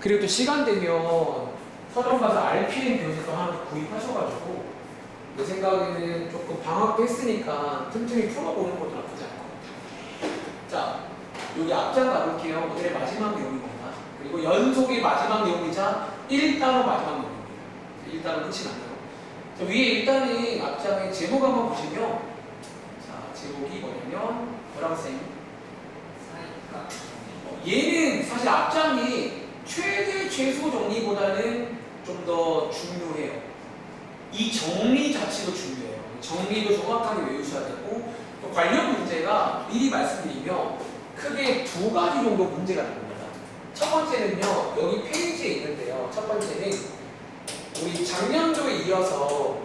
그리고 또 시간 되면 서점 가서 RPM 교재도 하나 구입하셔가지고 내 생각에는 조금 방학도 했으니까 틈틈이 풀어보는 것도 나쁘지 않을 것 같아요. 자, 여기 앞장 가볼게요. 오늘의 마지막 내용입니다. 그리고 연속의 마지막 내용이자 1단어 마지막 내용입니다. 1단어 끝이 나네요. 자, 위에 일단은 앞장의 제목 한번 보시면, 자, 제목이 뭐냐면 뭐라고 쌤? 얘는 사실 앞장이 최대 최소 정리보다는 좀 더 중요해요. 이 정리 자체도 중요해요. 정리도 정확하게 외우셔야 되고, 또 관련 문제가 미리 말씀드리면 크게 두 가지 정도 문제가 나옵니다. 첫 번째는요, 여기 페이지에 있는데요. 첫 번째는 우리 작년도에 이어서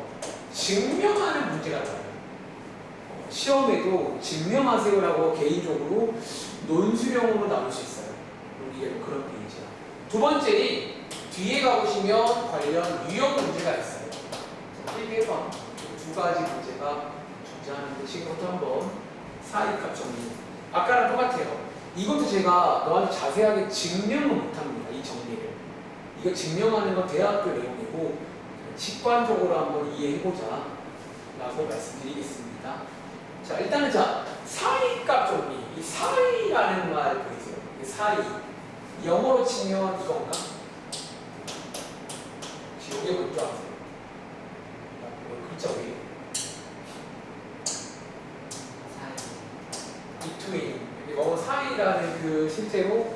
증명하는 문제가 나와요. 시험에도 증명하세요라고 개인적으로 논술형으로 나올 수 있어요. 이게 그런 페이지야. 두 번째는 뒤에 가보시면 관련 유형 문제가 있어요. 1번 두 가지 문제가 존재하는데 지금부터 한번 사이값 정리. 아까랑 똑같아요. 이것도 제가 너한테 자세하게 증명은 못합니다. 이 정리를. 이거 증명하는 건 대학교 내용이고 직관적으로 한번 이해해보자 라고 말씀드리겠습니다. 자, 일단은 자, 사이값 정리. 이 사이라는 말 보이세요? 이 사이. 영어로 치면 이건가? 이게 뭔지 아세요? 글자 위에 between. 이거 사이라는 그 실제로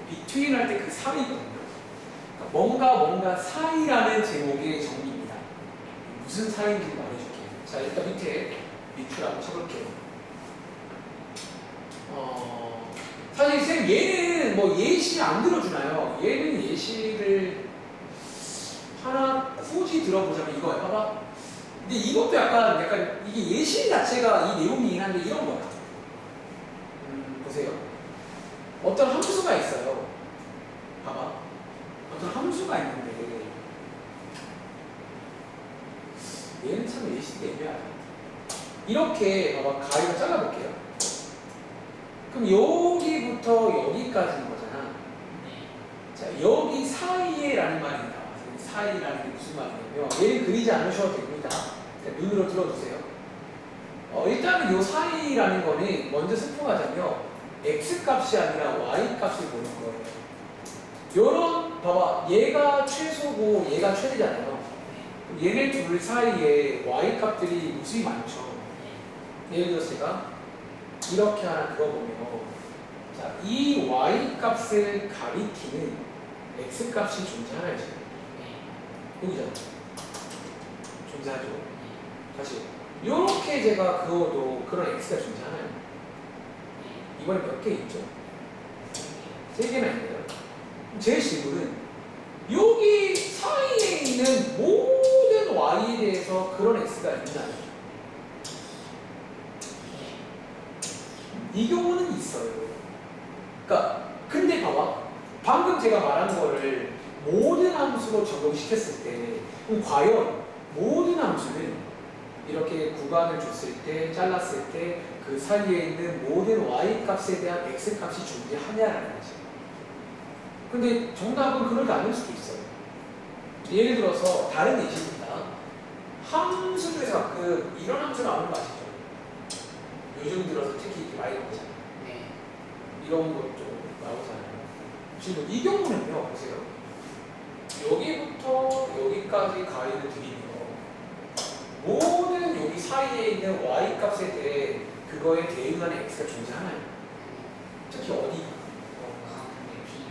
between 할 때 그 사이거든요. 그러니까 뭔가 사이라는 제목의 정리입니다. 무슨 사이인지 말해줄게요. 자, 일단 밑에 밑줄 한번 쳐볼게요. 사실 쌤 얘는 뭐 예시 안 들어주나요? 얘는 예시를 하나 굳이 들어보자면 이거야. 봐봐. 근데 이것도 약간 이게 예시 자체가 이 내용이긴 한데 이런 거야. 보세요. 어떤 함수가 있어요. 봐봐. 어떤 함수가 있는데 얘는 참 예시가 애매하다. 이렇게 봐봐. 가위로 잘라볼게요. 그럼 여기부터 여기까지인 거잖아. 자, 여기 사이에 라는 말이 나와요. 사이라는 게 무슨 말이냐면 얘를 그리지 않으셔도 됩니다. 눈으로 들어주세요. 일단은 이 사이라는 거는 먼저 스포하자면 x값이 아니라 y값을 보는 거예요. 요런 봐봐. 얘가 최소고 얘가 최대잖아요. 얘네 둘 사이에 y값들이 무수히 많죠. 예를 들어서 제가 이렇게 하나 그어보면 자, 이 y값을 가리키는 x값이 존재하나요? 여기잖아. 존재하죠. 다시 이렇게 제가 그어도 그런 x가 존재하나요? 이번에 몇 개 있죠? 3개나 있네요. 제 질문은 여기 사이에 있는 모든 y에 대해서 그런 x가 있나요? 이 경우는 있어요. 그러니까 근데 봐봐. 방금 제가 말한 거를 모든 함수로 적용시켰을 때 그럼 과연 모든 함수는 이렇게 구간을 줬을 때 잘랐을 때 그 사이에 있는 모든 y값에 대한 x값이 존재하냐라는 거지. 근데 정답은 그러지 않을 수도 있어요. 예를 들어서 다른 예시입니다. 함수 중에서 가끔 이런 함수 나오는 거 아시죠? 요즘 들어서 특히 이렇게 많이 나오잖아요. 이런 것도 나오잖아요. 지금 이 경우는요, 보세요. 여기부터 여기까지 가위를 들이면 모든 여기 사이에 있는 y값에 대해 그거에 대응하는 x가 존재하나요? 특히 어디?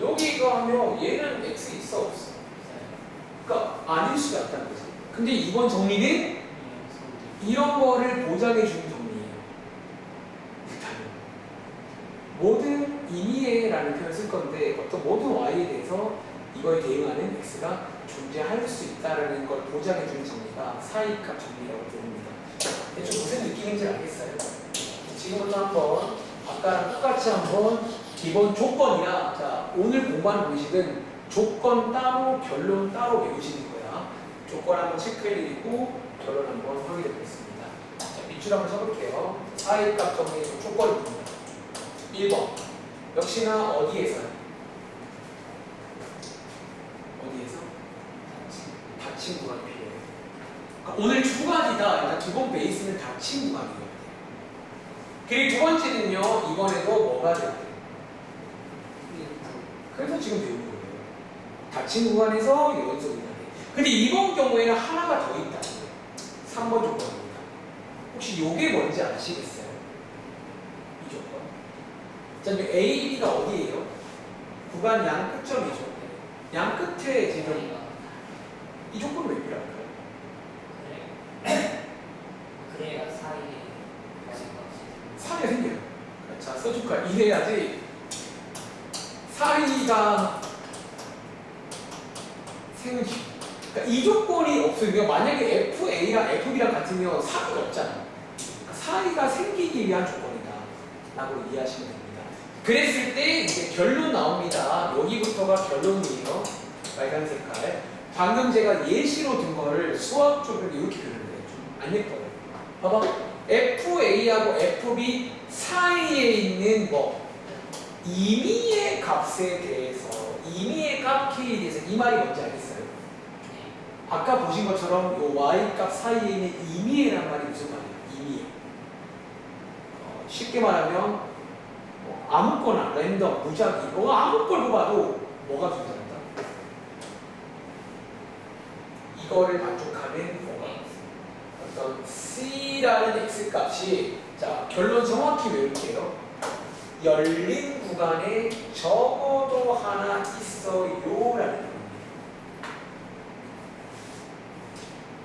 여기 이거 하면 얘는 x 있어 없어? 그러니까 아닐 수가 있다는 거지. 근데 이번 정리는 이런 거를 보장해 주는 정리예요. 모든 임의라는 표현을 쓸 건데 어떤 모든 y에 대해서 이거에 대응하는 x가 존재할 수 있다는 걸 보장해주는 정리가 사이값 정리라고 부릅니다. 대충 무슨 느낌인지 알겠어요? 지금부터 한번 아까랑 똑같이 한번 기본 조건이나 자 오늘 공부하는 방식은 조건 따로 결론 따로 외우시는 거야. 조건 한번 체크해드리고 결론 한번 확인해 보겠습니다. 자 밑줄 한번 쳐볼게요. 사이값 정리에서 조건입니다. 1번 역시나 어디에서요? 닫힌 구간이 필요해요. 그러니까 오늘 두 가지다. 일단 기본 베이스는 닫힌 구간이에요. 그리고 두 번째는요, 이번에도 뭐가 돼야 돼요? 그래서 지금 배우는 거예요. 닫힌 구간에서 연속이 나요. 근데 이번 경우에는 하나가 더 있다. 3번 조건입니다. 혹시 이게 뭔지 아시겠어요? 이 조건. 자, A, B가 어디예요? 구간 양 끝점이죠. 양 끝에 지금 이 조건은 왜 필요할까요? 그래야 사이가 생겨요. 자, 써줄까? 이래야지 사이가 생기. 그러니까 이 조건이 없으면 만약에 FA랑 FB랑 같으면 사이가 없잖아. 그러니까 사이가 생기기 위한 조건이다 라고 이해하시면 됩니다. 그랬을 때 이제 결론 나옵니다. 여기부터가 결론이에요. 빨간 색깔. 방금 제가 예시로 든 거를 수학적으로 이렇게 그렸는데 좀 안 예뻐요. 봐봐. FA하고 FB 사이에 있는 뭐 임의의 값에 대해서, 임의의 값 K에 대해서 이 말이 뭔지 알겠어요? 아까 보신 것처럼 요 Y 값 사이에 있는 임의라는 말이 무슨 말이에요? 임의. 쉽게 말하면 뭐 아무거나 랜덤, 무작위, 아무 걸 뽑아도 뭐가 존재한다? 이거를 만족하는 뭐가 어떤 C라는 X 값이, 자, 결론 정확히 외울게요. 열린 구간에 적어도 하나 있어요 라는 겁니다.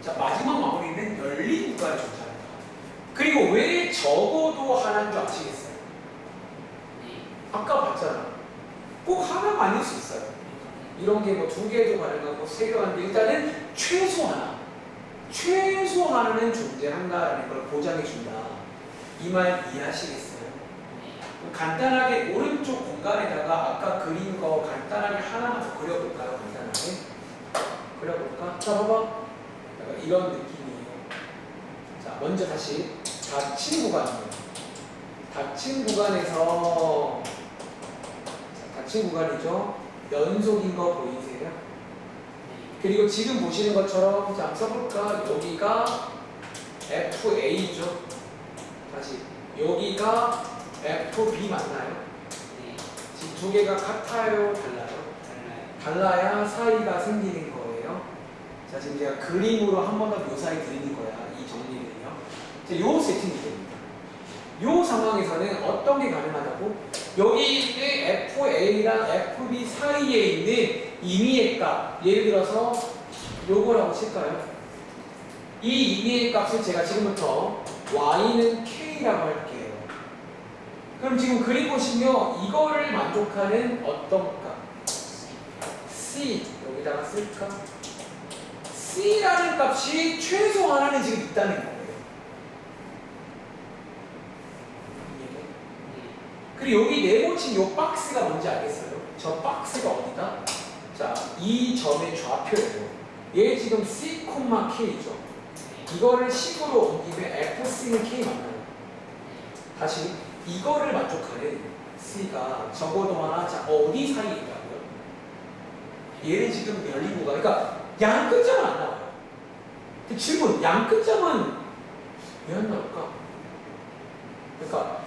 자, 마지막 마무리는 열린 구간에 존재한다. 그리고 왜 적어도 하나인 줄 아시겠어요? 아까 봤잖아. 꼭 하나가 아닐 수 있어요. 이런 게 뭐 2개도 가능하고 3개도 가능한데 일단은 최소 하나는 존재한다라는 걸 보장해준다. 이 말 이해하시겠어요? 간단하게 오른쪽 공간에다가 아까 그린 거 간단하게 하나만 더 그려볼까요? 간단하게 그려볼까? 자, 봐봐. 이런 느낌이에요. 자, 먼저 다시 닫힌 구간이에요. 닫힌 구간에서, 자, 닫힌 구간이죠. 연속인 거 보이세요? 그리고 지금 보시는 것처럼, 자, 써볼까? 여기가 FA죠. 다시 여기가 FB 맞나요? 지금 두 개가 같아요? 달라요? 달라야 사이가 생기는 거예요. 자, 지금 제가 그림으로 한 번 더 묘사해 드리는 거야. 이 정리는요. 자, 요 세팅이 됩니다. 요 상황에서는 어떤 게 가능하다고? 여기에 FA랑 FB 사이에 있는 임의의 값, 예를 들어서 요거라고 칠까요? 이 임의의 값을 제가 지금부터 Y는 K라고 할게요. 그럼 지금 그림 보시면 이거를 만족하는 어떤 값? C, 여기다가 쓸까? C라는 값이 최소 하나는 지금 있다는 거예요. 그리고 여기 네모친 요 박스가 뭔지 알겠어요? 저 박스가 어디다? 자, 이 점의 좌표예요. 얘 지금 C, K죠. 이거를 식으로 옮기면 FC는 K 맞나요? 다시 이거를 만족하는 C가 적어도 하나, 자, 어디 사이에 있다고요? 얘는 지금 열린 구간, 그러니까 양 끝점은 안 나와요. 그 질문, 양 끝점은 왜 안 나올까? 그러니까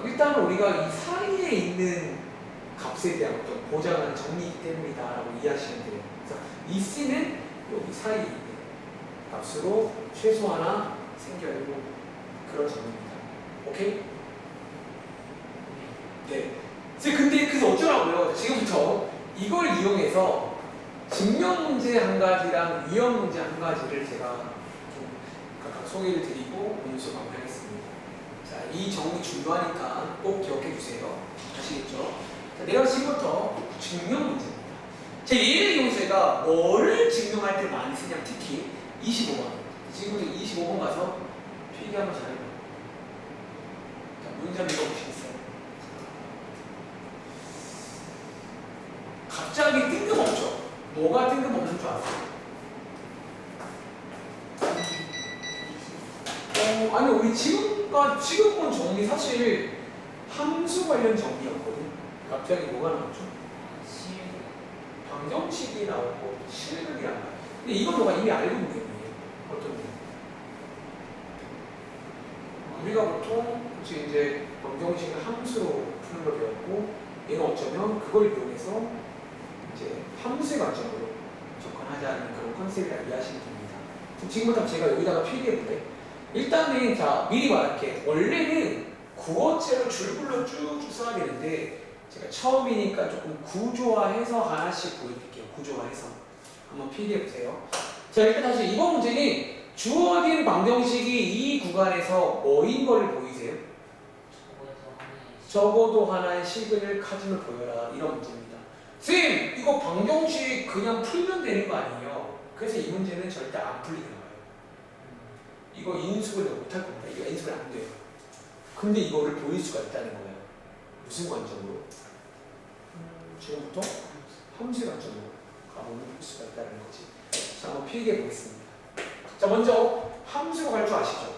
일단 우리가 이 사이에 있는 값에 대한 어떤 보장하는 정리이기 때문이다라고 이해하시면 돼요. 그래서 이 C는 여기 사이에 있는 값으로 최소 하나 생겨요. 그런 정리입니다. 오케이? 네. 그래서 어쩌라고요? 지금부터 이걸 이용해서 증명 문제 한 가지랑 유형 문제 한 가지를 제가 좀 각각 소개를 드리고 문수 마무리하겠습니다. 자, 이 정리 중요하니까 꼭 기억해 주세요. 아시겠죠? 자, 내가 지금부터 증명 문제입니다. 제 예를 이용해서 제가 뭐를 증명할 때 많이 쓰냐면 특히 25번. 지금부터 25번 가서 필기 한번 잘해봐요. 자, 문제 한번 읽어보시겠어요? 갑자기 뜬금없죠? 뭐가 뜬금없는 줄 아세요? 아니 우리 지금 본 정리 사실 함수 관련 정리였거든. 갑자기 뭐가 나왔죠? 방정식이 나오고 실근이란 말이에요. 근데 이건 너가 이미 알고 있는 게 어떤 게? 우리가 보통 그치 이제 방정식을 함수로 푸는 걸 배웠고 얘는 어쩌면 그걸 이용해서 이제 함수의 관점으로 접근하자는 그런 컨셉이라 이해하시면 됩니다. 지금부터 제가 여기다가 필기해볼래? 일단은 자 미리 말할게. 원래는 구어체로 줄글로 쭉쭉 써야 되는데 제가 처음이니까 조금 구조화해서 하나씩 보여드릴게요. 구조화해서 한번 필기해보세요. 자 일단 다시 이번 문제는 주어진 방정식이 이 구간에서 뭐인 걸 보이세요? 적어도 하나의 시그널 카즘을 보여라 이런 문제입니다. 쌤 이거 방정식 그냥 풀면 되는 거 아니에요? 그래서 이 문제는 절대 안 풀리게 나와요. 이거 인수분해 못할 겁니다. 이거 인수분해 안 돼요. 근데 이거를 보일 수가 있다는 거예요. 무슨 관점으로? 지금부터 함수의 관점으로 가보면 볼 수가 있다는 거지. 자 한번 필기해 보겠습니다. 자 먼저 함수로 갈 줄 아시죠?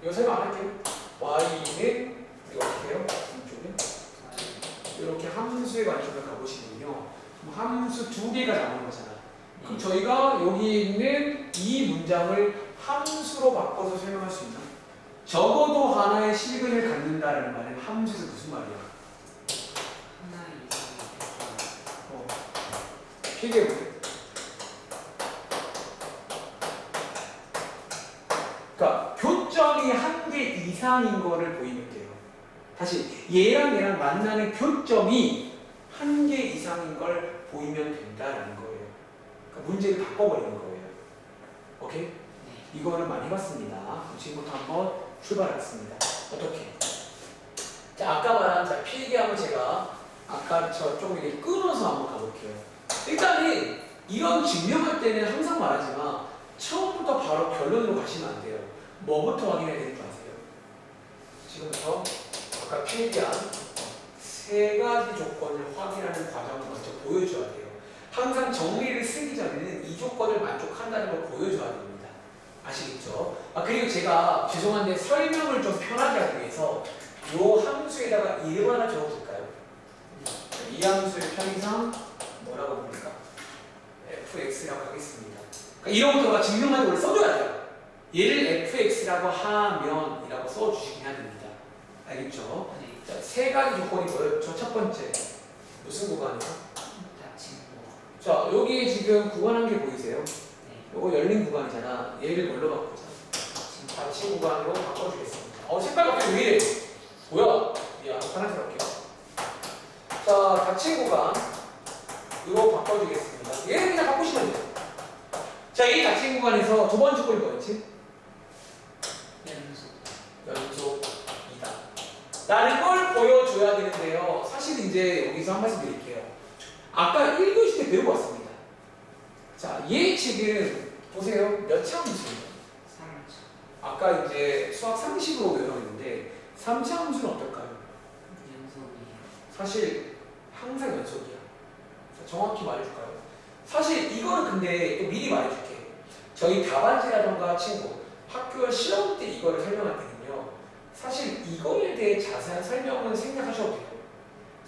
이거 설명 안 할게요. y는 이거 어떻게 해요? 이쪽에 이렇게 함수의 관점을 가보시면요. 함수 두 개가 나오는 거잖아. 그럼 저희가 여기 있는 이 문장을 함수로 바꿔서 설명할 수 있나? 적어도 하나의 시그널을 갖는다는 말은 함수에서 무슨 말이야? 하나의 이상의 필기해보세요. 그러니까 교점이 한 개 이상인 거를 보이면 돼요. 다시 얘랑 얘랑 만나는 교점이 한 개 이상인 걸 보이면 된다라는 거예요. 그러니까 문제를 바꿔버리는 거예요. 오케이? 네. 이거는 많이 봤습니다. 지금부터 한번 출발하겠습니다. 어떻게? 자 아까 말한 자 필기하면 제가 아까처럼 조금 이렇게 끊어서 한번 가볼게요. 일단은 이런 증명할 때는 항상 말하지만 처음부터 바로 결론으로 가시면 안 돼요. 뭐부터 확인해야 되는 줄 아세요? 지금부터 아까 필기한 세 가지 조건을 확인하는 과정을 먼저 보여줘야 돼요. 항상 정리를 쓰기 전에는 이 조건을 만족한다는 걸 보여줘야 됩니다. 아시겠죠? 그리고 제가 죄송한데 설명을 좀 편하게 하기 위해서 이 함수에다가 이름 하나 적어줄까요? 이 함수의 편의상 뭐라고 부를까? fx라고 하겠습니다. 그러니까 이런 것들과 증명하는 걸 써줘야 돼요. 얘를 fx라고 하면이라고 써주시긴 해야 됩니다. 알겠죠? 네. 자, 세 가지 조건이 뭐였죠? 첫 번째 무슨 구간이요? 닫힌 거. 자 여기 지금 구간 한 개 보이세요? 네. 요거 열린 구간이잖아. 얘를 뭘로 바꾸자? 닫힌 구간으로 바꿔주겠습니다. 색깔 갑자기 왜 이래? 뭐야? 미안, 파란색 할게요. 자, 닫힌 구간으로 바꿔주겠습니다. 얘를 그냥 바꾸시면 돼요. 자, 이 닫힌 구간에서 두 번째 꼴이 뭐였지? 연속이다. 라는 걸 보여줘야 되는데요. 사실 이제 여기서 한 말씀 드릴게요. 아까 1교시 때 배우고 왔습니다. 자, 얘 지금 보세요. 몇 차 함수예요? 3차. 아까 이제 수학 상식으로 외웠는데 3차 함수는 어떨까요? 연속이에요. 사실 항상 연속이야. 자, 정확히 말해줄까요? 사실 이거는 근데 또 미리 말해줄게. 저희 답안지라던가 친구 학교 시험 때 이거를 설명할 때는요. 사실 이거에 대해 자세한 설명은 생략하셔도 돼요.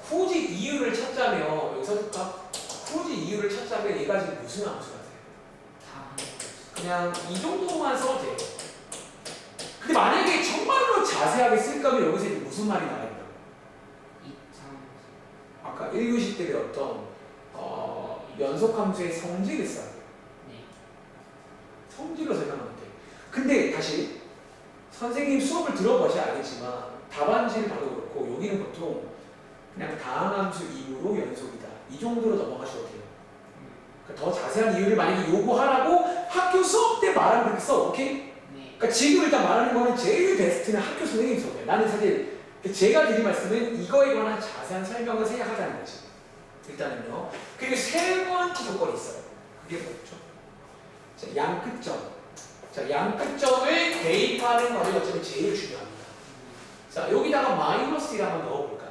굳이 이유를 찾자면 여기서부터 굳이 이유를 찾자면 얘가 지금 무슨 함수 같아요? 다 그냥 이 정도만 써도 돼요. 근데 만약에 정말로 자세하게 쓸 거면 여기서 이제 무슨 말이 나와요? 2차. 아까 1교시 때 배웠던 연속함수의 성질을 써야 돼요. 네. 성질로 설명하면 돼요. 근데 다시 선생님 수업을 들어보셔야 알겠지만 답안지를 봐도 그렇고 여기는 보통 그냥 다항함수 이후로 연속이다. 이 정도로 넘어가셔도 돼요. 그러니까 더 자세한 이유를 만약에 요구하라고 학교 수업 때 말하면 그렇게 써. 오케이? 네. 그러니까 지금 일단 말하는 거는 제일 베스트는 학교 선생님 수업이에요. 나는 사실 제가 드린 말씀은 이거에 관한 자세한 설명을 생각하자는 거지. 일단은요. 그리고 세 번째 조건이 있어요. 그게 뭐죠? 자, 양끝점. 자, 양끝점을 대입하는 과정이 제일 중요합니다. 자, 여기다가 마이너스 1 한번 넣어볼까요?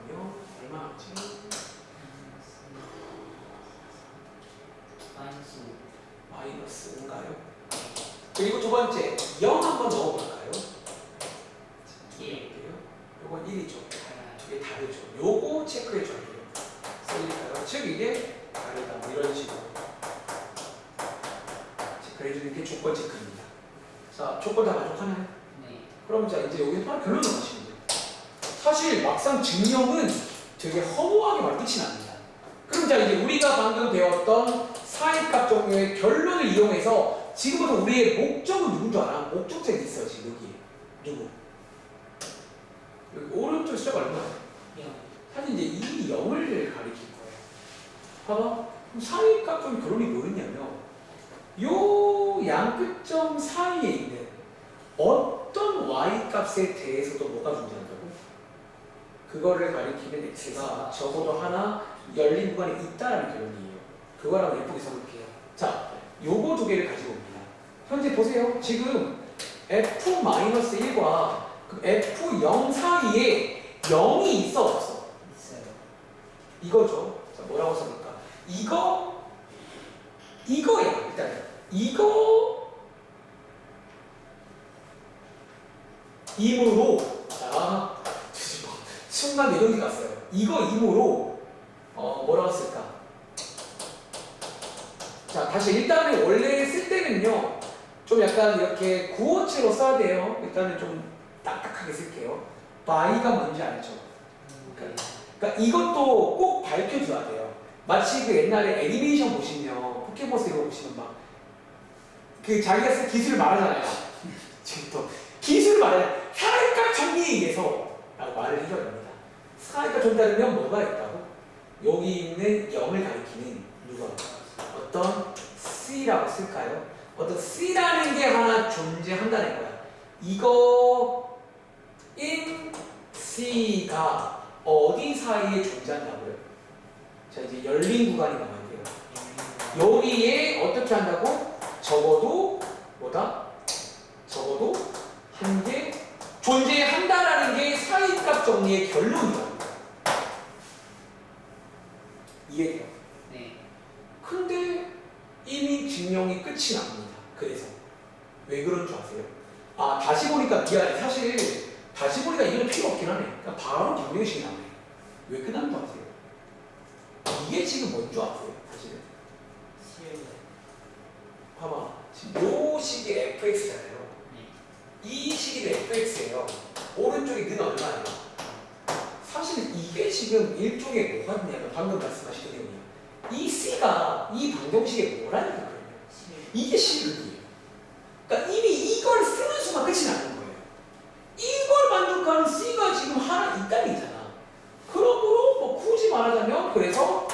그러면 얼마 남지? 마이너스 5인가요? 그리고 두 번째 0 한번 넣어볼까요? 1. 요건 1이죠. 두 개 다르죠. 요거 체크해줘야 돼요. 써일까요? 즉 이게 다르다. 뭐 이런 식으로. 잘해주는 게 조건 체크입니다. 자, 조건 다 만족하나요? 네. 그럼 자 이제 여기서 바로 결론을 마시면 돼요. 사실 막상 증명은 되게 허무하게 말 끝이 납니다. 그럼 자 이제 우리가 방금 배웠던 사이값 종류의 결론을 이용해서 지금부터 우리의 목적은 누군 줄 알아? 목적점이 있어요 지금 여기. 누구? 여기 오른쪽 숫자가 얼마야? 사실 이제 이 0을 가리킬 거예요. 봐봐. 그럼 사이값 종류 결론이 뭐였냐면 요 양끝점 사이에 있는 어떤 y값에 대해서도 뭐가 존재한다고? 그거를 가리키면 x가 적어도 하나 열린 구간에 있다라는 결론이에요. 그거랑 예쁘게 써볼게요. 자, 요거 두 개를 가지고 옵니다. 현재 보세요. 지금 f-1과 f0 사이에 0이 있어 없어? 있어요. 이거죠. 자, 뭐라고 써볼까? 이거야. 일단 이거 임으로 순간 내동이 갔어요. 이거 임으로 뭐라고 쓸까? 자, 다시 일단은 원래 쓸 때는요 좀 약간 이렇게 구어체로 써야 돼요. 일단은 좀 딱딱하게 쓸게요. by가 뭔지 알죠? 그러니까 이것도 꼭 밝혀줘야 돼요. 마치 그 옛날에 애니메이션 보시면 포켓몬스 이런 거 보시면 막 그 자기가 쓴 기술을 말하잖아요. 지금 또 기술을 말하잖아요. 사이값 정리에 의해서 라고 말을 해줘야 됩니다. 사이값 정리하려면 뭐가 있다고? 여기 있는 0을 가리키는 누가? 어떤 C라고 쓸까요? 어떤 C라는 게 하나 존재한다는 거야. 이거 in C가 어디 사이에 존재한다고요? 자, 이제 열린 구간이 나와야 돼요. 여기에 어떻게 한다고? 적어도 뭐다? 적어도 한 개 존재한다라는 게 사이값 정리의 결론이다. 이해돼요? 네. 근데 이미 증명이 끝이 납니다. 그래서 왜 그런 줄 아세요? 아, 다시 보니까 미안해. 사실 다시 보니까 이건 필요 없긴 하네. 그러니까 바로 경명식이 나오네. 왜 끝난 줄 아세요? 이게 지금 뭔 줄 아세요? 사실은 봐봐. 지금 요 식이 fx잖아요. 이 식이 fx예요. 오른쪽에 는 얼마예요? 사실 이게 지금 일종의 뭐가 있냐면 방금 말씀하신 내용이에요. 이 c가 이 방정식에 뭐라는 거예요? 이게 식이에요. 그러니까 이미 이걸 쓰는 순간 끝이 나는 거예요. 이걸 만족하는 c가 지금 하나 있다는 얘기잖아. 그러므로 뭐 굳이 말하자면 그래서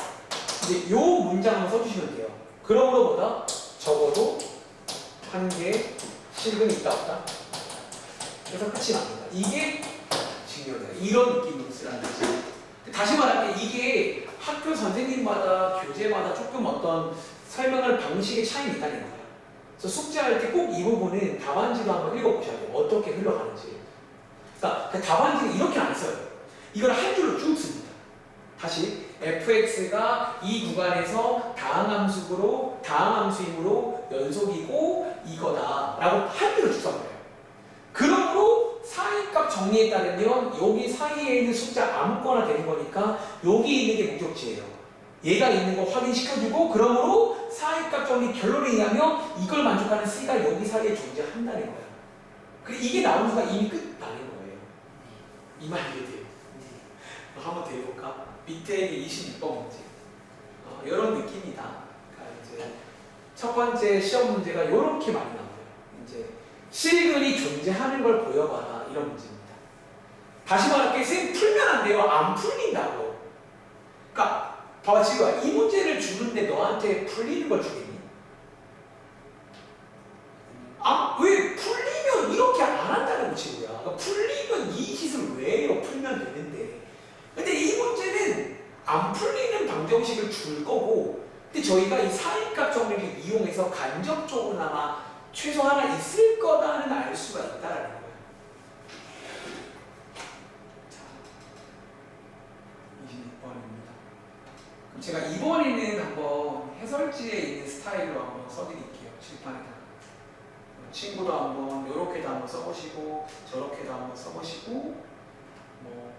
이제 요 문장을 써주시면 돼요. 그러므로 보다 적어도 한 개의 실근이 있다 없다. 그래서 끝이 납니다. 이게 증명이에요. 이런 느낌으로 쓰라는 거지. 다시 말하면 이게 학교 선생님마다 교재마다 조금 어떤 설명할 방식의 차이가 있다는 거예요. 그래서 숙제할 때 꼭 이 부분은 답안지도 한번 읽어보셔야 돼요. 어떻게 흘러가는지. 그러니까 그 답안지는 이렇게 안 써요. 이걸 한 줄로 쭉 씁니다. 다시 fx가 이 구간에서 다항함수이므로 연속이고 이거다 라고 한 줄로 쭉 써버려요. 그러므로 사이값 정리에 따르면 여기 사이에 있는 숫자 아무거나 되는 거니까 여기 있는 게 목적지예요. 얘가 있는 거 확인시켜주고 그러므로 사이값 정리 결론에 의하면 이걸 만족하는 C가 여기 사이에 존재한다는 거예요. 그리고 이게 나오는 순간 이미 끝나는 거예요. 이 말 이해돼요? 한번 더 해볼까? 밑에 26번 문제. 이런 느낌이다. 그러니까 이제 첫 번째 시험 문제가 이렇게 많이 나와요. 이제 실근이 존재하는 걸 보여봐라 이런 문제입니다. 다시 말할게, 쌤 풀면 안 돼요. 안 풀린다고. 그러니까 봐봐, 지금 이 문제를 주는데 너한테 풀리는 걸 주겠니? 아, 왜 풀리면 이렇게 안 한다는 거 친구야. 그러니까 풀리면 이 짓을 왜 해요? 풀면 되는데. 근데 이 문제는 안 풀리는 방정식을 줄 거고, 근데 저희가 이 사이값 정리를 이용해서 간접적으로나마 최소 하나 있을 거다는 알 수가 있다라는 거예요. 자, 26번입니다. 그럼 제가 이번에는 한번 해설지에 있는 스타일로 한번 써드릴게요. 칠판에다가. 친구도 한번 이렇게도 한번 써보시고 저렇게도 한번 써보시고 뭐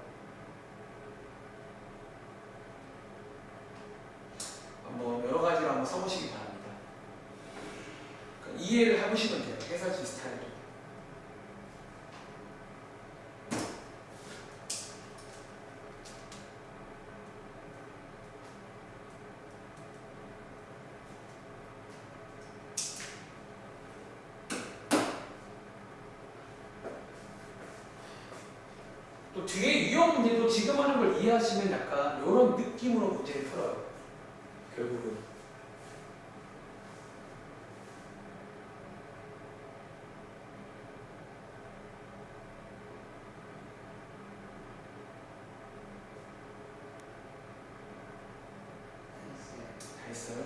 한번 여러 가지로 한번 써보시기 바랍니다. 이 이해를 해보시면 돼요. 해설지 스타일도. 또 뒤에 유형 문제도 지금 하는 걸 이해하시면 약간 이런 느낌으로 문제를 풀어요. 결국은. 다 했어요.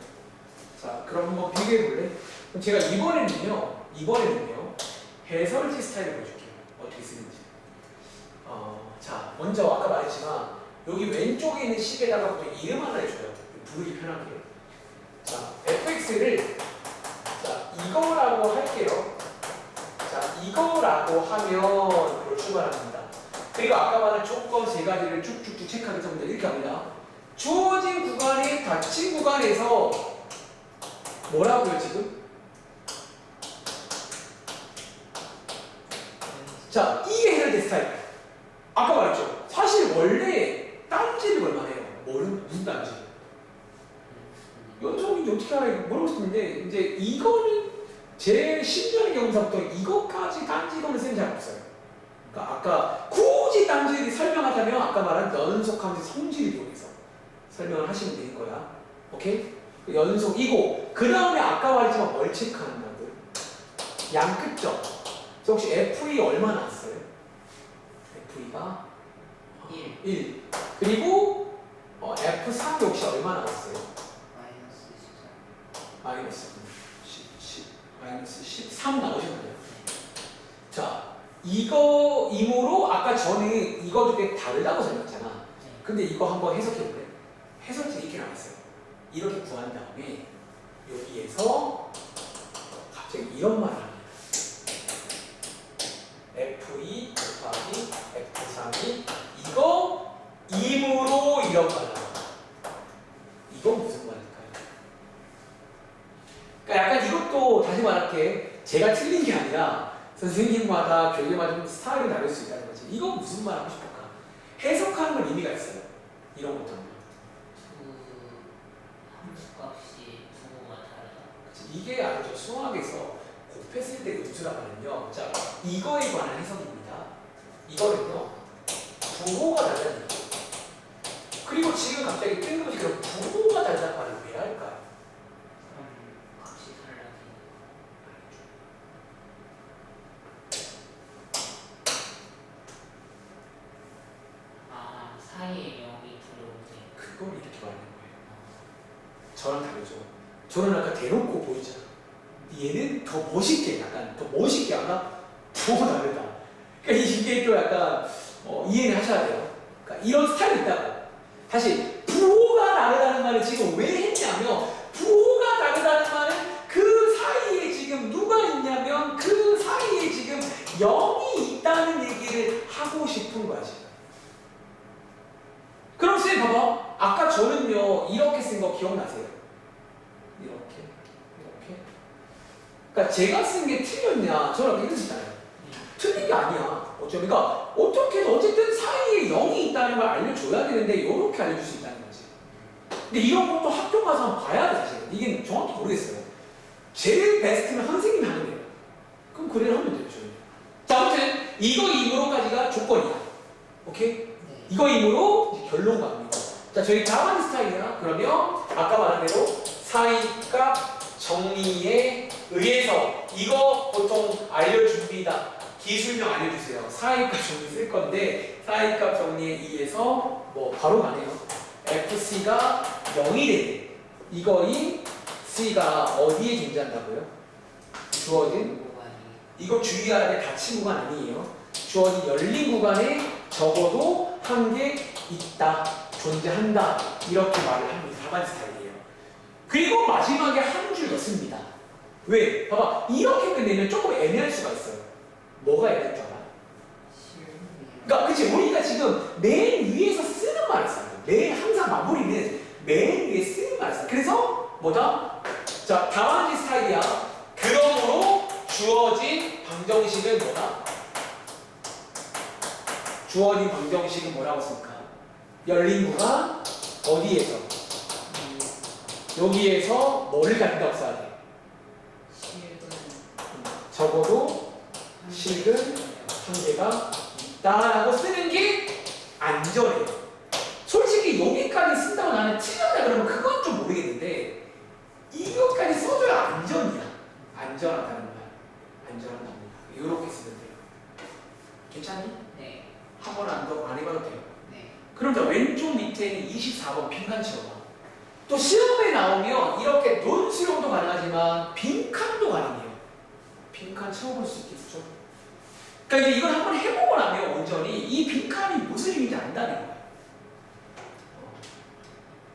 자, 그럼 한번 비교해 볼래? 그럼 제가 이번에는요 해설지 스타일을 보여줄게요. 어떻게 쓰는지. 자, 먼저 아까 말했지만 여기 왼쪽에 있는 식에다가 보통 이름 하나 해줘요. 부르기 편하게. 자, fx를 자 이거라고 할게요. 자, 이거라고 하면 그걸 출발합니다. 그리고 아까 말한 조건 세 가지를 쭉쭉쭉 체크하게 됩니다. 이렇게 합니다. 주어진 구간에 닫힌 구간에서 뭐라고요 지금? 자, 이게 해설된 스타일. 아까 말했죠. 사실 원래 딴지를 얼마나 해요? 무슨 딴지? 연속이 어떻게 알아요? 모르겠는데 이제 이거는 제 10년의 경험사부터 이것까지 딴지 이거는 쓴 적 없어요. 그러니까 아까 굳이 딴지를 설명하자면 아까 말한 연속함수 성질을 이용해서 설명을 하시면 되는 거야. 오케이? 연속이고 그 다음에 아까 말했지만 뭘 체크한다고요? 양끝점. 그래서 혹시 FE 얼마 나왔어요? FE가 1. 그리고 F3 역시 얼마 나왔어요? 마이너스 13 나오셨나요? 자, 이거이므로 아까 전에 이거 두 개 다르다고 설명했잖아. 근데 이거 한번 해석해볼래? 해석지 이렇게 나왔어요. 이렇게 구한 다음에 여기에서 갑자기 이런 말을 합니다. F2 곱하기 F3이 이거 임으로 이런 말을 합니다. 이건 무슨 말일까요? 그러니까 약간 이것도 다시 말할게. 제가 틀린 게 아니라 선생님마다 교육마다 좀 스타일이 다를 수 있다는 거지. 이건 무슨 말 하고 싶을까? 해석하는 건 의미가 있어요. 이런 것도. 함수값이 부호가 다르다. 이게 알죠. 수학에서 곱했을 때 음수라고 하면요. 자, 이거에 관한 해석입니다. 이거는요. 부호가 다르다는 얘기죠. 그리고 지금 갑자기 뜬금없이 그런 부호가 다르다는 말을 왜 할까요? 그럼 값이 달라지는 사이에 0이 들어오세요. 그걸 이렇게 말하는 거예요. 저랑 다르죠. 저는 아까 대놓고 보이잖아. 얘는 더 멋있게 약간 더 멋있게 하나 부호가 다르다. 그러니까 이게 좀 약간 이해를 하셔야 돼요. 그러니까 이런 스타일이 있다고. 다시 부호가 다르다는 말을 지금 왜 했냐면 부호가 다르다는 말은 그 사이에 지금 누가 있냐면 그 사이에 지금 0이 있다는 얘기를 하고 싶은 거야 지금. 그럼 쌤 봐봐. 아까 저는요 이렇게 쓴 거 기억나세요? 이렇게. 그러니까 제가 쓴 게 틀렸냐? 저랑 이런 쓰잖아요. 틀린 게 아니야. 그러니까 어떻게든 어쨌든 사이에 0이 있다는 걸 알려줘야 되는데 이렇게 알려줄 수 있다는 거지. 근데 이런 것도 학교 가서 한번 봐야 돼 사실. 이게 정확히 모르겠어요. 제일 베스트는 선생님이 하는 거예요. 그럼 그래를 하면 되죠. 자, 아무튼 이거 이므로까지가 조건이야. 오케이? 네. 이거 이므로 이제 결론 갑니다. 자, 저희 다음 스타일이야. 그러면 아까 말한 대로 사이값 정리에 의해서 이거 보통 알려줍니다. 기술명 알려주세요. 사이값 정리 쓸 건데 사이값 정리에 의해서 뭐 바로 가네요. FC가 0이 되네. 이거이 C가 어디에 존재한다고요? 주어진 구간이 이거 주의해야 돼. 닫힌 구간 아니에요. 주어진 열린 구간에 적어도 한 개 있다. 존재한다. 이렇게 말을 합니다. 4번 스타일이에요. 그리고 마지막에 한 줄 넣습니다. 왜? 봐봐. 이렇게 끝내면 조금 애매할 수가 있어요. 뭐가 애매할 줄 알아? 그러니까 그치 우리가 지금 맨 위에서 쓰는 말을 써요. 항상 마무리는 맨 위에 쓰는 말을 써요. 그래서 뭐다? 자, 다만지 스타일이야. 그러므로 주어진 방정식은 뭐다? 주어진 방정식은 뭐라고 쓸까? 열린 구간 어디에서? 여기에서 뭐를 갖는다고 써야 돼? 실은 적어도 실은 한 개가 있다라고 쓰는 게 안전해요. 솔직히 여기까지 쓴다고 나는 틀렸다 그러면 그건 좀 모르겠는데 이것까지 써줘야 안전이야. 안전하다는 말. 안전한 겁니다. 이렇게 쓰면 돼요. 괜찮니? 네. 한 번 안 해봐도 돼요. 네. 그럼 자 왼쪽 밑에는 24번 빈칸 채워봐. 또 시험에 나오면 이렇게 논수용도 가능하지만 빈칸도 가능해요. 빈칸 채워볼 수 있겠죠? 그러니까 이제 이걸 한번 해보고 나면 온전히 이 빈칸이 무슨 의미인지 안다는 거야.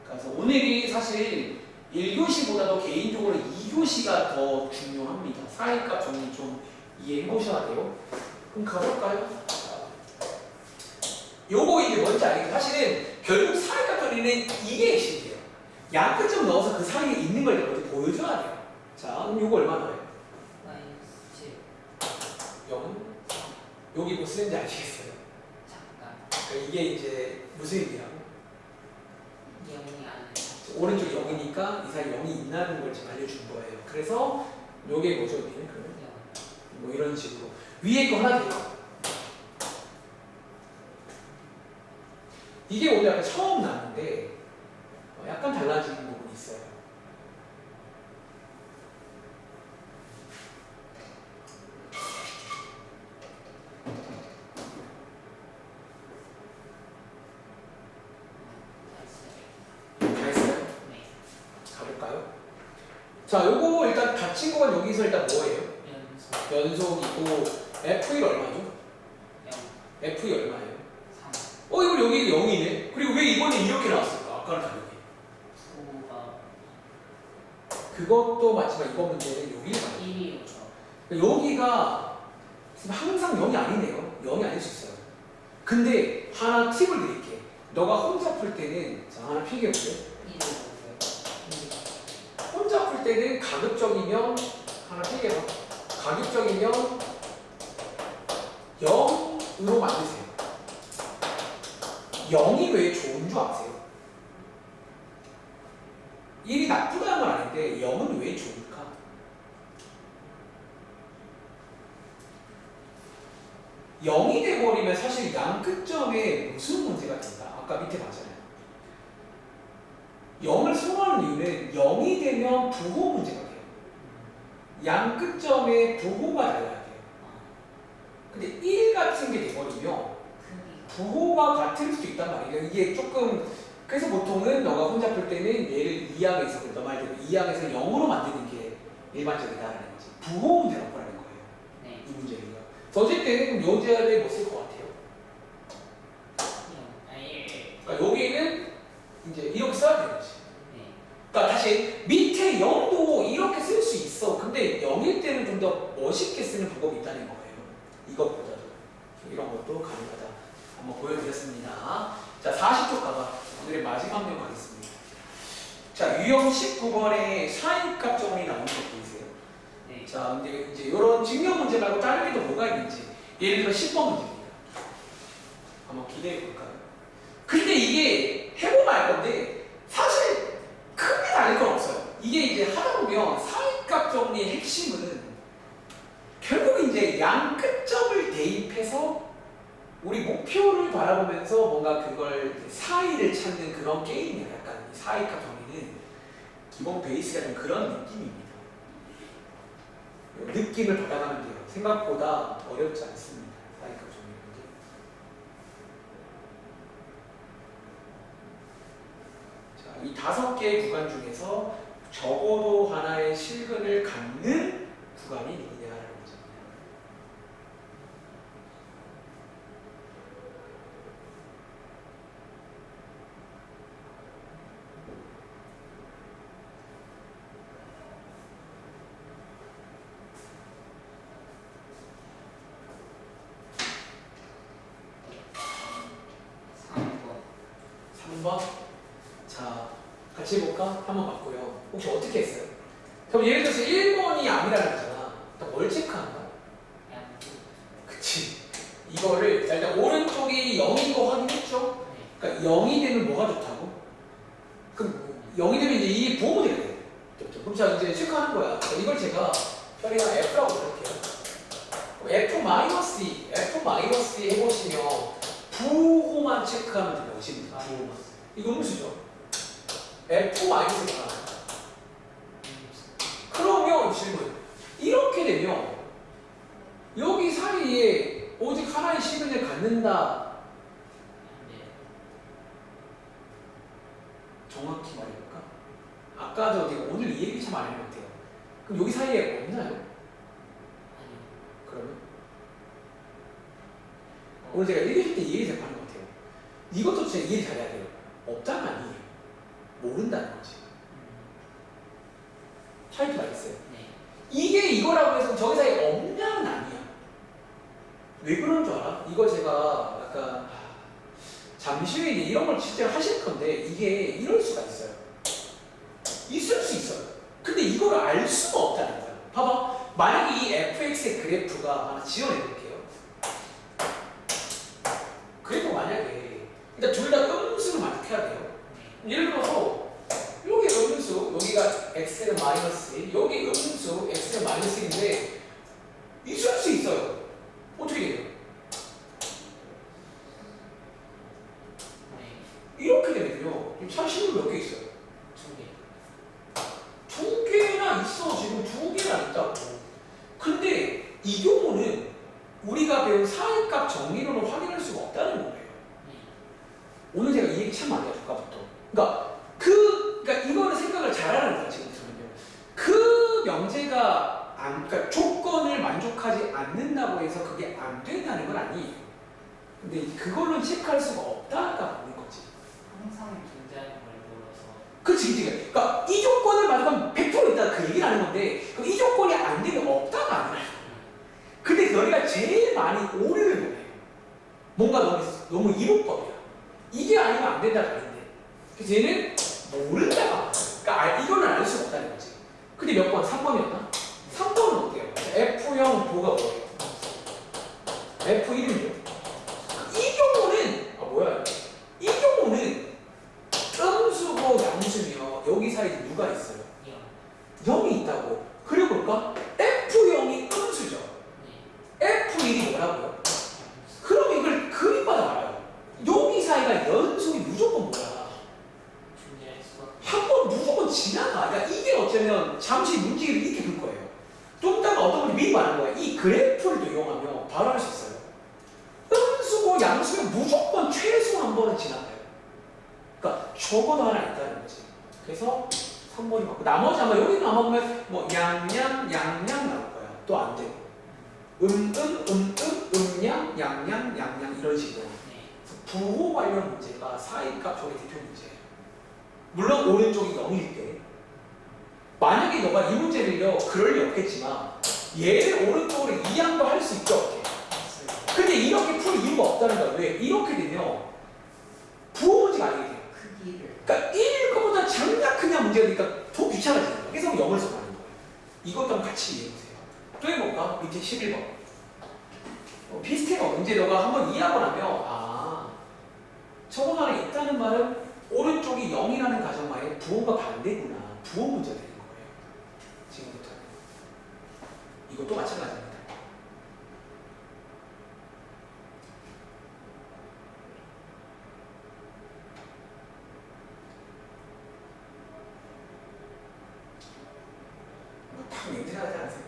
그래서 오늘이 사실 1교시보다도 개인적으로 2교시가 더 중요합니다. 사이값 정리 좀 이해해 보셔야 돼요. 그럼 가볼까요? 요거 이제 뭔지 알겠죠? 사실은 결국 사이값 정리는 이게 핵심이에요. 양끝점 넣어서 그 사이에 있는 걸 어디 보여줘야 돼요. 자, 그럼 요거 얼마 나와요? 마이너스 7. 0은? 여기 뭐 쓰는지 아시겠어요? 잠깐. 그러니까 이게 이제 무슨 의미라고? 0이 아니라 오른쪽 0이니까 이 사이 0이 있다는 걸 지금 알려준 거예요. 그래서 요게 뭐죠? 여기는 그러면? 뭐 이런 식으로 위에 거 하나 돼요. 이게 오늘 약간 처음 나는데 약간 달라지는 부분이 있어요. 다 했어요? 네. 가볼까요? 자, 요거 일단 닫힌 거가 여기서 일단 뭐예요? 연속 연속이고 F1 얼마죠? 0. F2 얼마예요? 3. 이거 여기 0이네. 그리고 왜 이번에 이렇게 나왔을까? 아까랑 다르게. 부호가 그것도 맞지만 이번 문제는 여기를 봐요. 1이었죠. 여기가 항상 0이 아니네요. 0이 아닐 수 있어요. 근데 하나 팁을 드릴게. 너가 혼자 풀 때는 자 하나 필기해볼게. 1이었어요. 혼자 풀 때는 가급적이면 하나 필기해봐. 가급적이면 0으로 만드세요. 0이 왜 좋은 줄 아세요? 1이 나쁘다는 건 아닌데 0은 왜 좋을까? 0이 돼버리면 사실 양 끝점에 무슨 문제가 된다? 아까 밑에 봤잖아요. 0을 선호하는 이유는 0이 되면 부호 문제가 돼요. 양 끝점에 부호가 달라야 돼요. 근데 1 같은 게 돼버리면 부호가 같을 수도 있단 말이에요. 이게 조금 그래서 보통은 너가 혼자 풀 때는 얘를 2항에서 너 말대로 2항에서 0으로 만드는 게 일반적이다라는 거지. 부호 문제라고 하는 거예요. 네. 이 문제는요. 써질 때는 그럼 요 제한을 못 쓸 것 같아요. 0. 1. 그러니까 여기는 이제 이렇게 써야 되는 거지. 네. 그러니까 다시 밑에 0도 이렇게 쓸 수 있어. 근데 0일 때는 좀 더 멋있게 쓰는 방법이 있다는 거예요. 이것보다도 이런 것도 가능하다. 한번 보여드렸습니다. 자, 40쪽 가봐. 오늘의 마지막 내용 가겠습니다. 자, 유형 19번에 사인값 정리 나오는 거 보이세요? 네. 자, 근데 이제 이런 증명 문제 말고 다른 게 또 뭐가 있는지 예를 들어 10번 문제입니다. 한번 기대해 볼까요? 근데 이게 해보면 알 건데 사실 크게 다를 건 없어요. 이게 이제 하다 보면 사인값 정리의 핵심은 결국 이제 양 끝점을 대입해서 우리 목표를 바라보면서 뭔가 그걸 사이를 찾는 그런 게임이에요. 약간 사이값 정리는 기본 베이스가 좀 그런 느낌입니다. 느낌을 받아가면 돼요. 생각보다 어렵지 않습니다. 사이값 정리는. 자, 이 5개의 구간 중에서 적어도 하나의 실근을 갖는 구간이 누구냐라는 거죠. 자, 같이 해볼까? 한번 봤고요. 혹시 어떻게 했어요? 그럼 예를 들어서 1번이 아니라는 거잖아. 그럼 뭘 체크한다? 양수. 그치. 이거를 자, 일단 오른쪽이 0인 거 확인했죠? 네. 그러니까 0이 되면 뭐가 좋다고? 그럼 0이 되면 이제 이게 부호문제가 돼. 그럼 자 이제 체크하는 거야. 이걸 제가 그냥 F라고 부를게요. F-E, F-E 해보시면 부호만 체크하면 된다고 보시면 돼요. 부호만. 이거 음수죠. F-가 그러면 질문. 이렇게 되면 여기 사이에 오직 하나의 시간을 갖는다. 네. 정확히 말해볼까? 아까도 제가 오늘 이 얘기 참 많이 한 것 같아요. 그럼 여기 사이에 없나요? 아니요. 그러면? 오늘 제가 읽으실 때 이해를 잘 하는 것 같아요. 이것도 진짜 이해 잘해야 돼요. 없다는 아니에요. 모른다는 거지. 차이도 나겠어요. 네. 이게 이거라고 해서 저기 사이에 없냐는 아니야. 왜 그런 줄 알아? 이거 제가 약간 잠시 후에 이제 이런 걸 실제로 하실 건데 이게 이럴 수가 있어요. 있을 수 있어요. 근데 이거를 알 수가 없다는 거야. 봐봐. 만약에 이 fx의 그래프가 하나 지어내볼게요. 그래도 만약에 일단 둘 다 음수를 만족해야 돼요. 예를 들어서 여기 음수, 여기가 x는 마이너스 1, 여기 음수, x는 마이너스 1인데 있을 수 있어요. 어떻게 돼요? 네. 이렇게 되면요. 사실은 몇 개 있어요? 2개. 두 개나 있어. 지금 두 개나 있다고. 근데 이 경우는 우리가 배운 사이값 정리론을 확인할 수가 없다는 거예요. 네. 오늘 제가 이 얘기 참 많이 하죠, 아까부터. 그러니까 이거는 생각을 잘하는 거야, 지금부터는요. 그 명제가 그러니까 조건을 만족하지 않는다고 해서 그게 안 된다는 건 아니에요. 근데 그걸로 체크할 수가 없다가 보는 거지. 항상 존재하는 걸 몰라서. 그치. 그러니까 이 조건을 만족하면 100% 있다 그 얘기를 하는 건데, 그럼 이 조건이 안 되면 없다가 아니라. 근데 너희가 제일 많이 오류를 보내요. 뭔가 너무 이론법이야. 이게 아니면 안 된다가 아닌데. 그래서 얘는 모른다가. 그러니까 이거는 알 수가 없다는 거지. 근데 몇 번? 3번이었나? 3번은 어때요? F형 부호가 뭐예요? F1이요. 이 경우는 뭐야? 이 경우는 음수고 양수며 여기 사이에 누가 있어요? 0이 있다고. 그래 볼까? F0이 음수죠. 네. F1이 뭐라고요? 그럼 이걸 그림마다 알아요. 여기 사이가 연속이 무조건 뭐야? 존재했어. 한 번 무조건 지나가. 그러니까 이게 어쩌면 잠시 문제를 이렇게 둘 거예요. 좀 이따가 어떤 분이 미리 말하는 거야. 이 그래프를 또 이용하면 바로 할 수 있어요. 음수고 양수면 무조건 최소 한 번은 지나가요. 그러니까 적어도 하나 있다는 거지. 그래서 3번이 맞고 나머지 아마 여기는 아마 보면 뭐 양양 나올 거야. 또 안 되고 양양 이런 식으로. 네. 부호 관련 문제가 사이값 저게 대표 문제예요. 물론 오른쪽이 0일 때 만약에 너가 이 문제를요 그럴 리 없겠지만 얘를 오른쪽으로 이항도 할 수 있죠. 없게. 근데 이렇게 풀 이유가 없다는 거야. 왜? 이렇게 되면 부호 문제가 아니게 돼요. 크기를. 그러니까 1일 것보다 작냐 크냐 문제가 되니까 더 귀찮아지는 거야. 그래서 0을 써가는 거예요. 이것도 한번 같이 이해해보세요. 또 해볼까? 밑에 11번. 비슷해요. 이제 너가 한번 이해하고 나면 저거 안에 있다는 말은 오른쪽이 0이라는 가정하에 부호가 반대구나. 부호 문제가 되는 거예요. 지금부터는. 이것도 마찬가지입니다. 딱 멘트하지 않으세요?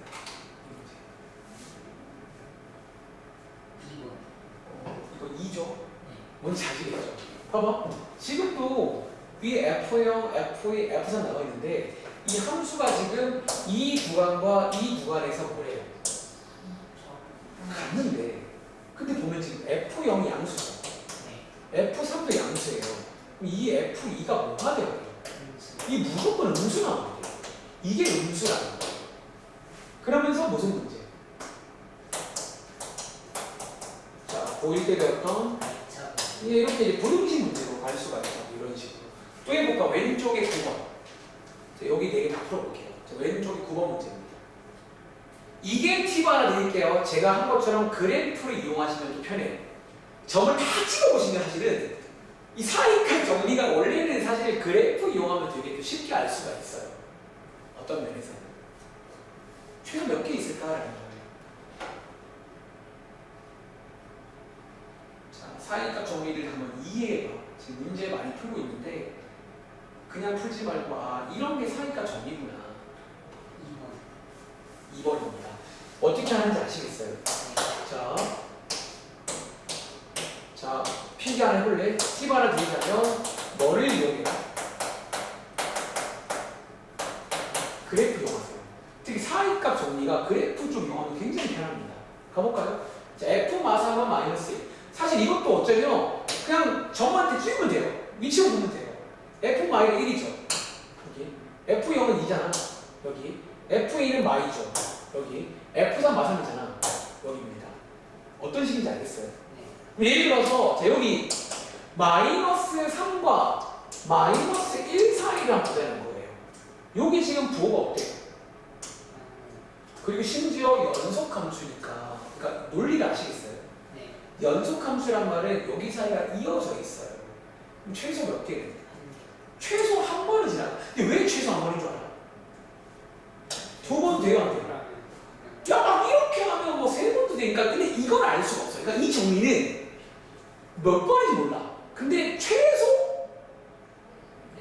이거 2죠? 네. 뭔지 자기겠죠? 봐봐. 지금도 위에 F0, F2, F3 나와 있는데 이 함수가 지금 이 구간과 이 구간에서 뭐래요? 같는데 근데 보면 지금 F0이 양수죠. 네. F3도 양수예요. 그럼 이 F2가 뭐가 돼야 돼요? 음수. 이 무조건 음수 나와야 돼요. 이게 음수라는 거예요. 그러면서 무슨 문제? 자, 보일 때 배웠던 이렇게 이제 부등식 문제로 갈 수가 있다. 이런 식으로. 또 해볼까? 왼쪽에 9번. 자, 여기 4개 다 풀어볼게요. 자, 왼쪽이 9번 문제입니다. 이게 팁 하나 드릴게요. 제가 한 것처럼 그래프를 이용하시면 좀 편해요. 점을 다 찍어보시면 사실은 이 사이클 정리가 원래는 사실 그래프 이용하면 되게 쉽게 알 수가 있어요. 어떤 면에서 최소 몇 개 있을까라는 거예요. 자, 사이값 정리를 한번 이해해봐. 지금 문제 많이 풀고 있는데 그냥 풀지 말고 아 이런 게 사이값 정리구나. 2번입니다. 어떻게 하는지 아시겠어요? 자, 필기 하나 해볼래? 팁 하나 드리자면 너를 이용해라. 그래프 이용하세요. 특히 사이값 정리가 그래프 좀 이용하면 굉장히 편합니다. 가볼까요? 자, F 마사는 마이너스 1. 사실 이것도 어쩌면 그냥 점한테 띄우면 돼요. 위치로 보면 돼요. F 마이너스 1이죠. 여기. F0은 2잖아. 여기. F2는 마이죠. 여기. F3 마삼이잖아. 여기입니다. 어떤 식인지 알겠어요? 예를 들어서 자, 여기 마이너스 3과 마이너스 1 사이를 한번 보자는 거예요. 여기 지금 부호가 어때요? 그리고 심지어 연속함수니까 그러니까 논리를 아시겠어요? 네. 연속함수란 말은 여기 사이가 이어져 있어요. 그럼 최소 몇 개예요? 최소 한 번은 지나가. 근데 왜 최소 한 번인 줄 알아? 2번 돼요, 안 돼요? 야, 막 이렇게 하면 뭐 3번도 되니까. 근데 이걸 알 수가 없어요. 그러니까 이 정리는 몇 번인지 몰라. 근데 최소?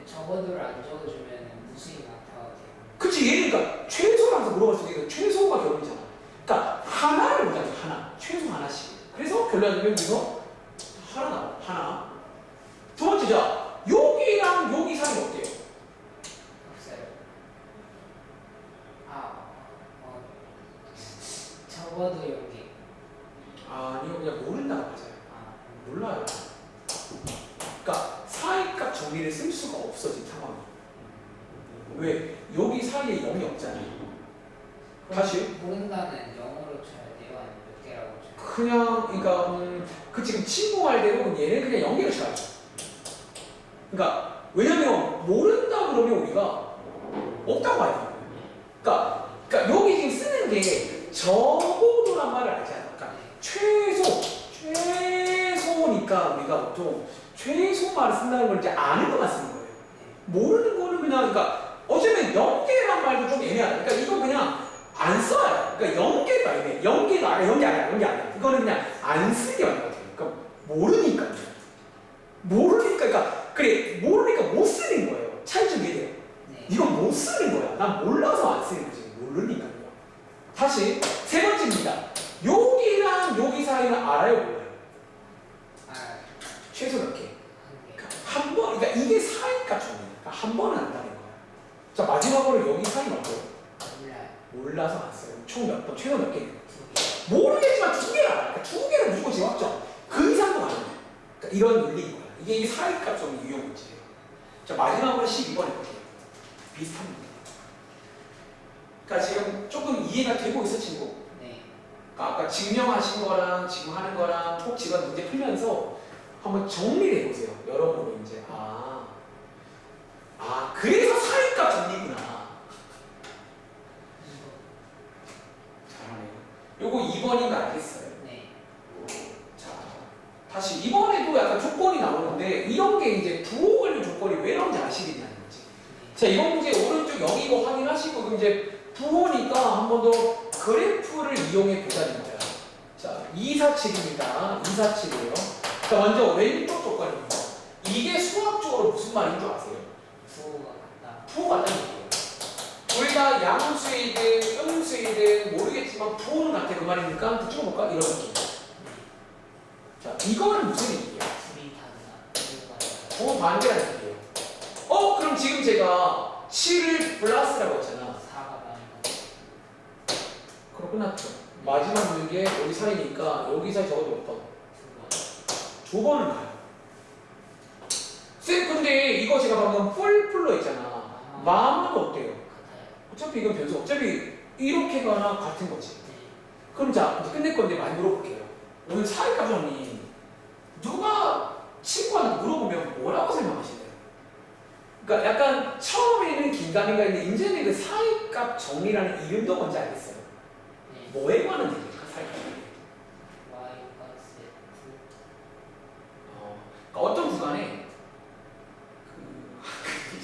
적어도를 안 적어주면 무수히 나타나게 돼요. 그치, 얘는 그러니까 최소라서 물어볼 수 있는 최소가 결론이잖아. 그러니까 하나를 보자면 하나. 최소 하나씩. 그래서 결론은 여기서 하나 나와. 하나. 두 번째죠. 여기랑 여기 사이는 어때요? 없어요. 적어도 여기. 아니요, 그냥 모른다고 맞아요. 몰라요. 그러니까 사이값 정리를 쓸 수가 없어진 상황이. 왜? 여기 사이에 0이 없잖아요. 다시. 모른다는 0으로 쳐야 돼요? 아니면 몇 개라고 쳐야 돼요? 그냥 그러니까 그 지금 친구 말대로 얘는 그냥 0개를 쳐야죠. 그러니까 왜냐면 모른다 그러면 우리가 없다고 봐야 돼요. 그러니까 여기 지금 쓰는 게 적어도란 말을 알잖아요. 그러니까 최소니까 우리가 보통 최소 말을 쓴다는 걸 이제 아는 것만 쓰는 거예요. 모르는 거는 그냥 그러니까 어쩌면 0개란 말도 좀 애매하다. 그러니까 이거 그냥 안 써요. 그러니까 0개도 아니네. 0개도 아니야. 0개 아니야. 0개 아니야. 이거는 그냥 안 쓰게 하는 것 같아요. 그러니까 모르니까 그러니까 그래 모르니까 못 쓰는 거예요. 차이점 이해돼요? 네. 이건 못 쓰는 거야. 난 몰라서 안 쓰는 거지. 모르니까요. 다시 세 번째입니다. 여기랑 여기 사이는 알아요, 몰라요? 최소 몇 개? 한 번. 그러니까 이게 사이값 정리니까 한 번은 안다는 거야. 자 마지막으로 여기 사이는 어때요? 몰라요. 몰라서 안 써요. 총 몇 번? 최소 몇 개? 2개. 모르겠지만 2개를 알아. 그러니까 2개는 무조건 지금 확정. 그 이상도 가는 거야. 그러니까 이런 논리인 거야. 이게 이 사이값 정리 유형 문제예요. 자 마지막으로 12번 해볼게요. 비슷합니다. 그러니까 지금 조금 이해가 되고 있어 친구? 네. 그러니까 아까 증명하신 거랑 지금 하는 거랑 꼭 집안 문제 풀면서 한번 정리를 해보세요. 여러모로 이제 그래서 사이값 정리구나. 잘하네요. 요거 2번인 거 알겠어요? 네. 자, 다시 이번에도 약간 조건이 나오는데 이런 게 이제 부호 관련 조건이 왜 나오는지 아시겠냐는 거지. 자, 이번 문제 오른쪽 0이고 확인하시고 그럼 이제 부호니까 한 번 더 그래프를 이용해 보자는 거야. 자, 247입니다. 247이에요. 자, 먼저 왼쪽 조건입니다. 이게 수학적으로 무슨 말인 줄 아세요? 부호가 같다. 부호가 같다는 얘기예요. 둘 다 양수이든 음수이든 모르겠지만 부호는 같아. 그 말이니까 붙여볼까? 이런 느낌. 자, 이거는 무슨 얘기예요? 둘이 다르다. 부호 반대라는 얘기예요. 그럼 지금 제가 7을 플러스라고 했잖아. 4가 많이 그럼 끝났죠. 마지막 있는 게 여기 사이니까 여기 사이 적어도 몇 번? 2번. 두 번은 가요. 쌤 근데 이거 제가 방금 뿔뿔로 했잖아. 마음은 어때요? 같아요. 어차피 이건 변수 어차피 이렇게 가나 같은 거지. 네. 그럼 자 이제 끝낼 건데 많이 물어볼게요. 오늘 사회과 정리 누가 친구한테 물어보면 뭐라고 설명하시나요? 그러니까 약간 처음에는 긴가민가 했는데 이제는 그 사이값 정리라는 이름도 뭔지 알겠어요. 네. 뭐에 관한 얘기입니까? 사이값 정리. Y가 Z. 그러니까 어떤 구간에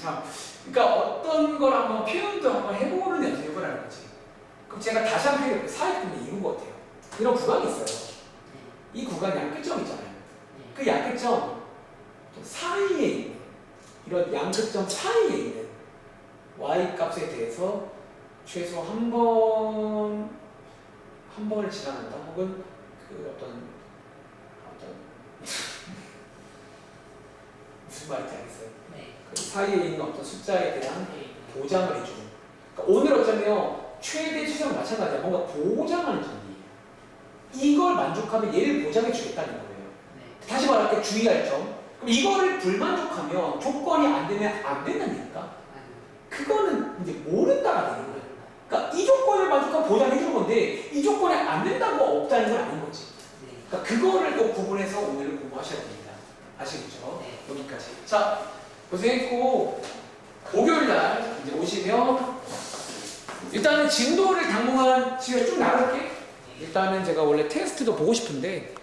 참, 그러니까 어떤 걸 한번 표현도 한번 해보는 연습해보라는 거지. 그럼 제가 다시 한번 해볼게요. 사이값이 이런 것 같아요. 이런 구간이 있어요. 이 구간 양끝점 있잖아요. 네. 그 양끝점 사이에 있는 이런 양끝점 사이에 있는 y 값에 대해서 최소 한 번을 지나간다 혹은 그 어떤 무슨 말인지 알겠어요? 네. 그 사이에 있는 어떤 숫자에 대한 네. 보장을 해주는. 그러니까 오늘 어쩌면 최대 최소랑 마찬가지야. 뭔가 보장하는 정리예요. 이걸 만족하면 얘를 보장해 주겠다는 거예요. 네. 다시 말할게 주의할 점. 그럼 이거를 불만족하면 조건이 안 되면 안 된다니까. 아니. 그거는 이제 모른다가 되는 거예요. 모른다. 그러니까 이 조건을 만족하면 보장해 주는 건데 이 조건이 안 된다고 없다는 건 아닌 거지. 네. 그러니까 그거를 꼭 구분해서 오늘 공부하셔야 됩니다. 아시겠죠? 네. 여기까지. 자, 고생했고 목요일 날 이제 오시면 일단은 진도를 당분간 지금 쭉 나갈게. 일단은 제가 원래 테스트도 보고 싶은데